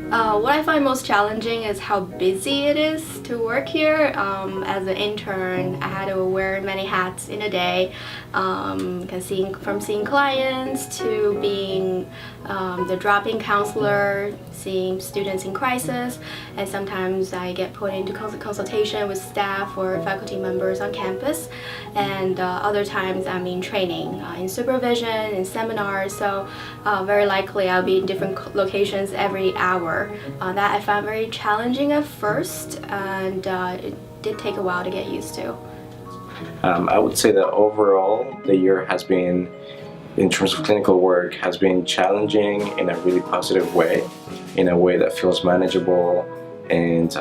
What I find most challenging is how busy it is to work here. As an intern, I had to wear many hats in a day, from seeing clients to being the drop-in counselor, seeing students in crisis, and sometimes I get put into consultation with staff or faculty members on campus, and other times I'm in training, in supervision, in seminars, so very likely I'll be in different locations every hour. That I found very challenging at first, and it did take a while to get used to. I would say that overall the year has been, in terms of clinical work, has been challenging in a really positive way, in a way that feels manageable, and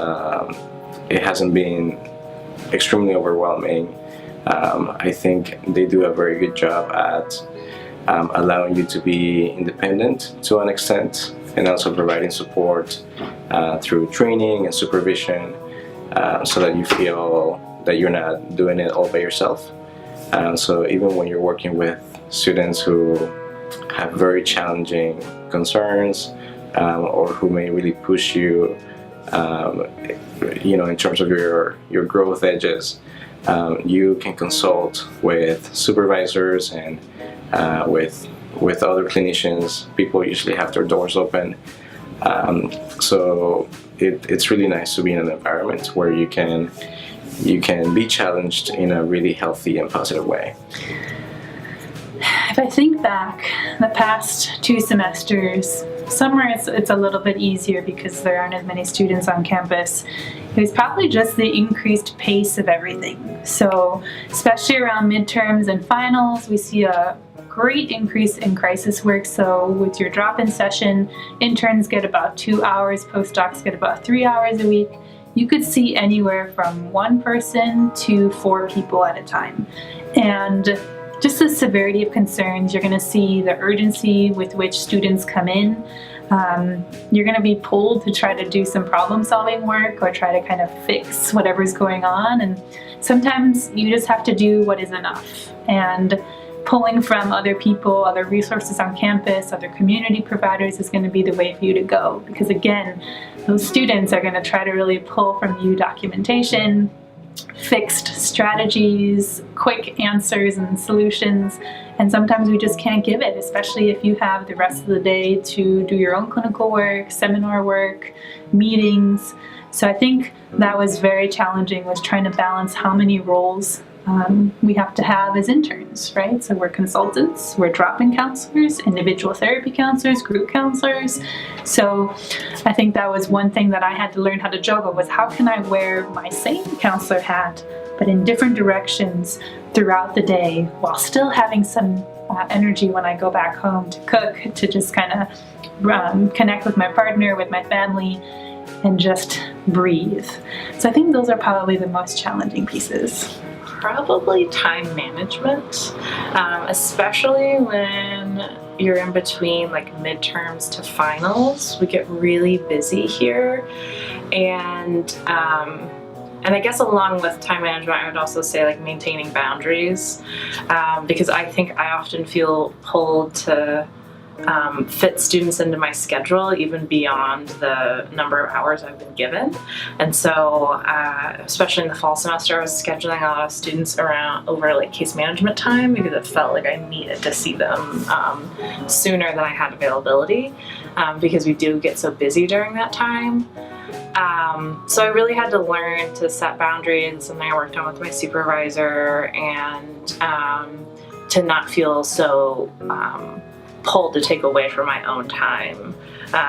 it hasn't been extremely overwhelming. I think they do a very good job at allowing you to be independent to an extent, and also providing support through training and supervision, so that you feel that you're not doing it all by yourself. So even when you're working with students who have very challenging concerns, or who may really push you, in terms of your growth edges, you can consult with supervisors and with other clinicians. People usually have their doors open, so it's really nice to be in an environment where you can be challenged in a really healthy and positive way. If I think back the past 2 semesters, summer it's a little bit easier because there aren't as many students on campus. It was probably just the increased pace of everything. So especially around midterms and finals, we see a great increase in crisis work. So with your drop-in session, interns get about 2 hours, postdocs get about 3 hours a week. You could see anywhere from 1 person to 4 people at a time. And just the severity of concerns, you're going to see the urgency with which students come in. You're going to be pulled to try to do some problem-solving work or try to kind of fix whatever's going on. And sometimes you just have to do what is enough. And pulling from other people, other resources on campus, other community providers is going to be the way for you to go. Because again, those students are going to try to really pull from you documentation, fixed strategies, quick answers and solutions, and sometimes we just can't give it, especially if you have the rest of the day to do your own clinical work, seminar work, meetings. So I think that was very challenging, was trying to balance how many roles we have to have as interns, right? So we're consultants, we're drop-in counselors, individual therapy counselors, group counselors. So I think that was one thing that I had to learn how to juggle, was how can I wear my same counselor hat, but in different directions throughout the day, while still having some energy when I go back home to cook, to just kind of connect with my partner, with my family, and just breathe. So I think those are probably the most challenging pieces. Probably time management, especially when you're in between like midterms to finals. We get really busy here, and I guess along with time management, I would also say like maintaining boundaries, because I think I often feel pulled to fit students into my schedule even beyond the number of hours I've been given. And so especially in the fall semester, I was scheduling a lot of students over like case management time, because it felt like I needed to see them sooner than I had availability, because we do get so busy during that time. So I really had to learn to set boundaries, something I worked on with my supervisor, and to not feel so pulled to take away from my own time,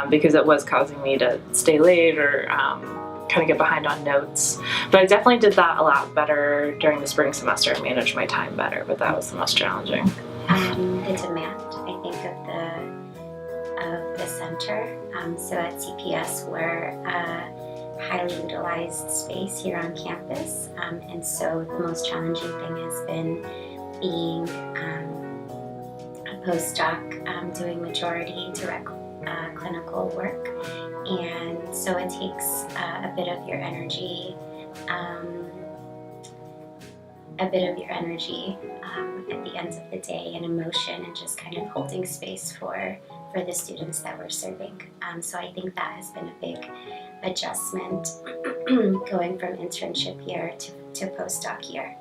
because it was causing me to stay late or kind of get behind on notes. But I definitely did that a lot better during the spring semester. I managed my time better, but that was the most challenging. The demand, I think, of the center. So at CPS, we're a highly utilized space here on campus, and so the most challenging thing has been being postdoc, doing majority direct clinical work, and so it takes a bit of your energy at the end of the day, and emotion, and just kind of holding space for for the students that we're serving. So I think that has been a big adjustment going from internship year to postdoc year.